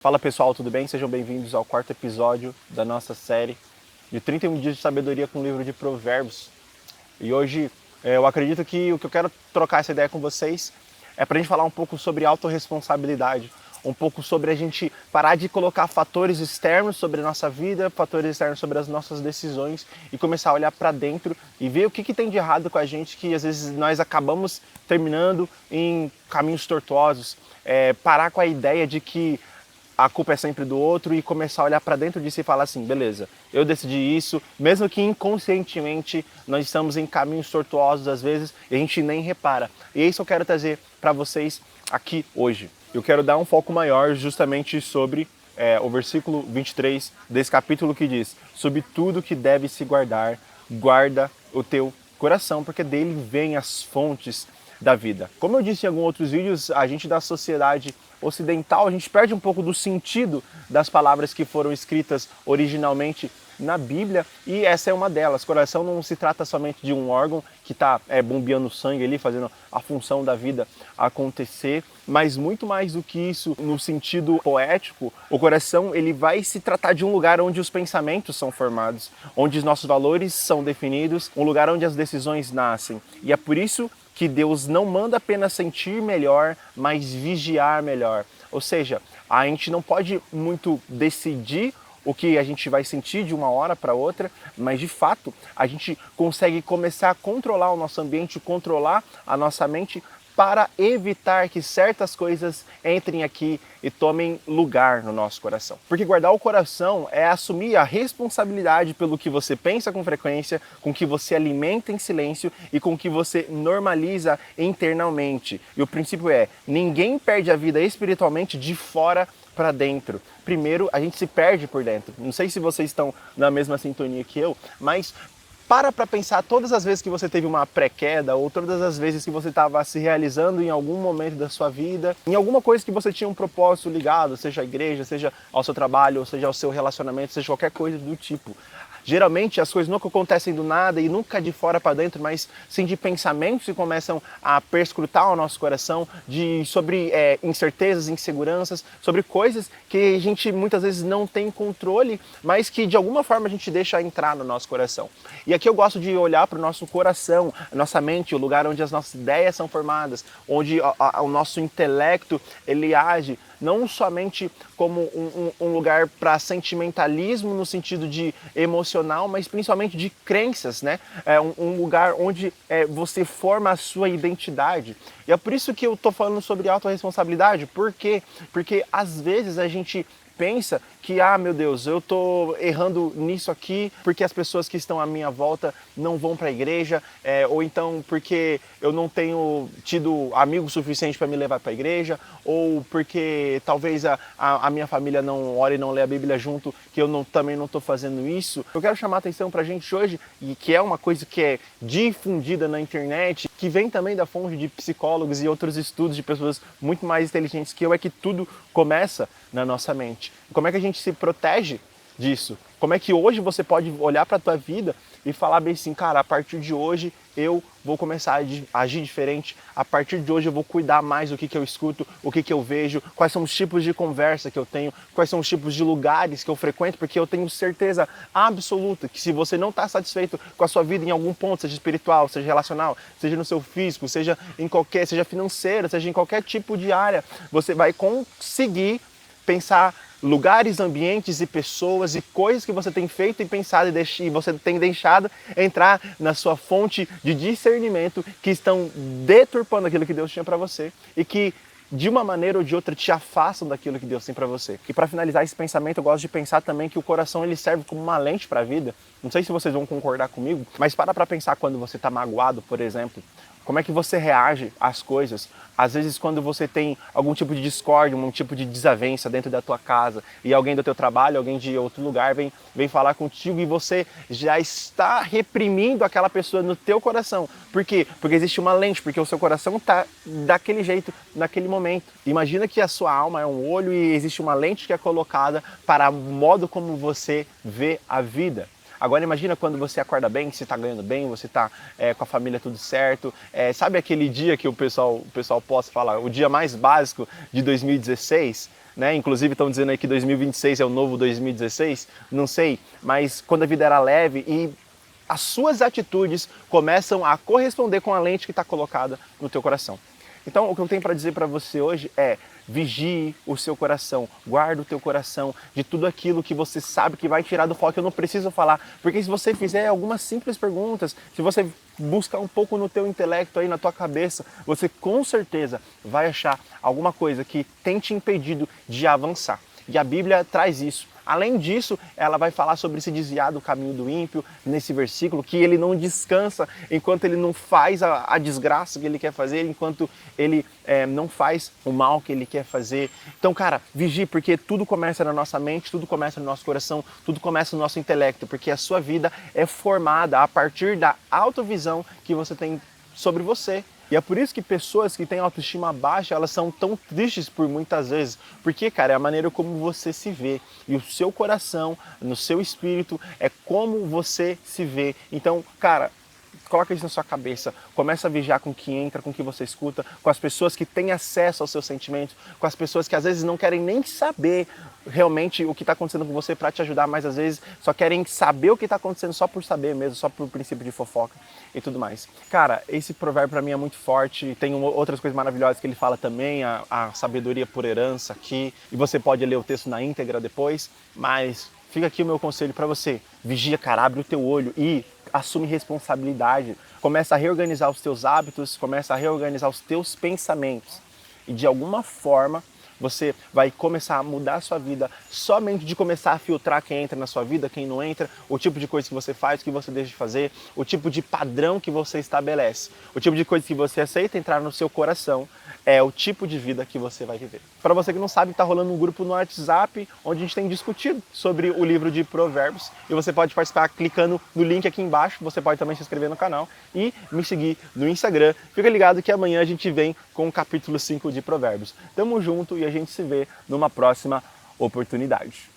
Fala pessoal, tudo bem? Sejam bem-vindos ao quarto episódio da nossa série de 31 dias de sabedoria com o livro de Provérbios. E hoje eu acredito que o que eu quero trocar essa ideia com vocês é para a gente falar um pouco sobre autorresponsabilidade, um pouco sobre a gente parar de colocar fatores externos sobre a nossa vida, fatores externos sobre as nossas decisões e começar a olhar para dentro e ver o que tem de errado com a gente, que às vezes nós acabamos terminando em caminhos tortuosos. Parar com a ideia de que a culpa é sempre do outro e começar a olhar para dentro de si e falar assim, beleza, eu decidi isso, mesmo que inconscientemente nós estamos em caminhos tortuosos às vezes e a gente nem repara. E é isso que eu quero trazer para vocês aqui hoje. Eu quero dar um foco maior justamente sobre o versículo 23 desse capítulo que diz: sobre tudo que deve se guardar, guarda o teu coração, porque dele vêm as fontes da vida. Como eu disse em alguns outros vídeos, a gente da sociedade ocidental, a gente perde um pouco do sentido das palavras que foram escritas originalmente na Bíblia, e essa é uma delas. Coração não se trata somente de um órgão que está bombeando sangue ali, fazendo a função da vida acontecer, mas muito mais do que isso, no sentido poético, o coração ele vai se tratar de um lugar onde os pensamentos são formados, onde os nossos valores são definidos, um lugar onde as decisões nascem. E é por isso que Deus não manda apenas sentir melhor, mas vigiar melhor. Ou seja, a gente não pode muito decidir o que a gente vai sentir de uma hora para outra, mas de fato a gente consegue começar a controlar o nosso ambiente, controlar a nossa mente para evitar que certas coisas entrem aqui e tomem lugar no nosso coração. Porque guardar o coração é assumir a responsabilidade pelo que você pensa com frequência, com que você alimenta em silêncio e com que você normaliza internamente. E o princípio é, ninguém perde a vida espiritualmente de fora para dentro. Primeiro, a gente se perde por dentro. Não sei se vocês estão na mesma sintonia que eu, mas para pensar todas as vezes que você teve uma pré-queda ou todas as vezes que você estava se realizando em algum momento da sua vida, em alguma coisa que você tinha um propósito ligado, seja à igreja, seja ao seu trabalho, ou seja ao seu relacionamento, seja qualquer coisa do tipo. Geralmente as coisas nunca acontecem do nada e nunca de fora para dentro, mas sim de pensamentos que começam a perscrutar o nosso coração, sobre incertezas, inseguranças, sobre coisas que a gente muitas vezes não tem controle, mas que de alguma forma a gente deixa entrar no nosso coração. E aqui eu gosto de olhar para o nosso coração, a nossa mente, o lugar onde as nossas ideias são formadas, onde o nosso intelecto ele age não somente como um lugar para sentimentalismo no sentido de emocional, mas principalmente de crenças, né? Um lugar onde você forma a sua identidade. E é por isso que eu estou falando sobre autorresponsabilidade. Por quê? Porque às vezes a gente pensa que, meu Deus, eu estou errando nisso aqui porque as pessoas que estão à minha volta não vão para a igreja, ou então porque eu não tenho tido amigos suficientes para me levar para a igreja, ou porque talvez a minha família não ore e não lê a Bíblia junto, que eu também não estou fazendo isso. Eu quero chamar a atenção para a gente hoje, e que é uma coisa que é difundida na internet, que vem também da fonte de psicólogos e outros estudos de pessoas muito mais inteligentes que eu, é que tudo começa na nossa mente. Como é que a gente se protege disso? Como é que hoje você pode olhar para a tua vida e falar bem assim, cara, a partir de hoje eu vou começar a agir diferente, a partir de hoje eu vou cuidar mais do que eu escuto, o que eu vejo, quais são os tipos de conversa que eu tenho, quais são os tipos de lugares que eu frequento, porque eu tenho certeza absoluta que se você não está satisfeito com a sua vida em algum ponto, seja espiritual, seja relacional, seja no seu físico, seja seja financeiro, seja em qualquer tipo de área, você vai conseguir pensar lugares, ambientes e pessoas e coisas que você tem feito e pensado e você tem deixado entrar na sua fonte de discernimento, que estão deturpando aquilo que Deus tinha para você e que de uma maneira ou de outra te afastam daquilo que Deus tem para você. E para finalizar esse pensamento, eu gosto de pensar também que o coração ele serve como uma lente para a vida. Não sei se vocês vão concordar comigo, mas para pensar quando você está magoado, por exemplo. Como é que você reage às coisas? Às vezes quando você tem algum tipo de discórdia, um tipo de desavença dentro da tua casa e alguém do teu trabalho, alguém de outro lugar vem falar contigo e você já está reprimindo aquela pessoa no teu coração. Por quê? Porque existe uma lente, porque o seu coração está daquele jeito, naquele momento. Imagina que a sua alma é um olho e existe uma lente que é colocada para o modo como você vê a vida. Agora imagina quando você acorda bem, você está ganhando bem, você está com a família tudo certo. Sabe aquele dia que o pessoal possa falar, o dia mais básico de 2016? né? Inclusive estão dizendo aí que 2026 é o novo 2016, não sei, mas quando a vida era leve e as suas atitudes começam a corresponder com a lente que está colocada no teu coração. Então, o que eu tenho para dizer para você hoje é: vigie o seu coração, guarda o teu coração de tudo aquilo que você sabe que vai tirar do foco. Eu não preciso falar, porque se você fizer algumas simples perguntas, se você buscar um pouco no teu intelecto aí, na tua cabeça, você com certeza vai achar alguma coisa que tem te impedido de avançar. E a Bíblia traz isso. Além disso, ela vai falar sobre se desviar do caminho do ímpio, nesse versículo, que ele não descansa enquanto ele não faz a desgraça que ele quer fazer, enquanto ele não faz o mal que ele quer fazer. Então, cara, vigie, porque tudo começa na nossa mente, tudo começa no nosso coração, tudo começa no nosso intelecto, porque a sua vida é formada a partir da autovisão que você tem sobre você. E é por isso que pessoas que têm autoestima baixa, elas são tão tristes por muitas vezes. Porque, cara, é a maneira como você se vê. E o seu coração, no seu espírito, é como você se vê. Então, cara, coloca isso na sua cabeça, começa a vigiar com o que entra, com o que você escuta, com as pessoas que têm acesso aos seus sentimentos, com as pessoas que às vezes não querem nem saber realmente o que está acontecendo com você para te ajudar, mas às vezes só querem saber o que está acontecendo só por saber mesmo, só por princípio de fofoca e tudo mais. Cara, esse provérbio para mim é muito forte, tem outras coisas maravilhosas que ele fala também, a sabedoria por herança aqui, e você pode ler o texto na íntegra depois, mas fica aqui o meu conselho para você: vigia, cara, abre o teu olho e assume responsabilidade. Começa a reorganizar os teus hábitos, começa a reorganizar os teus pensamentos. E de alguma forma você vai começar a mudar a sua vida somente de começar a filtrar quem entra na sua vida, quem não entra, o tipo de coisa que você faz, o que você deixa de fazer, o tipo de padrão que você estabelece, o tipo de coisa que você aceita entrar no seu coração, é o tipo de vida que você vai viver. Para você que não sabe, está rolando um grupo no WhatsApp onde a gente tem discutido sobre o livro de Provérbios e você pode participar clicando no link aqui embaixo. Você pode também se inscrever no canal e me seguir no Instagram. Fica ligado que amanhã a gente vem com o capítulo 5 de Provérbios. Tamo junto e a gente se vê numa próxima oportunidade.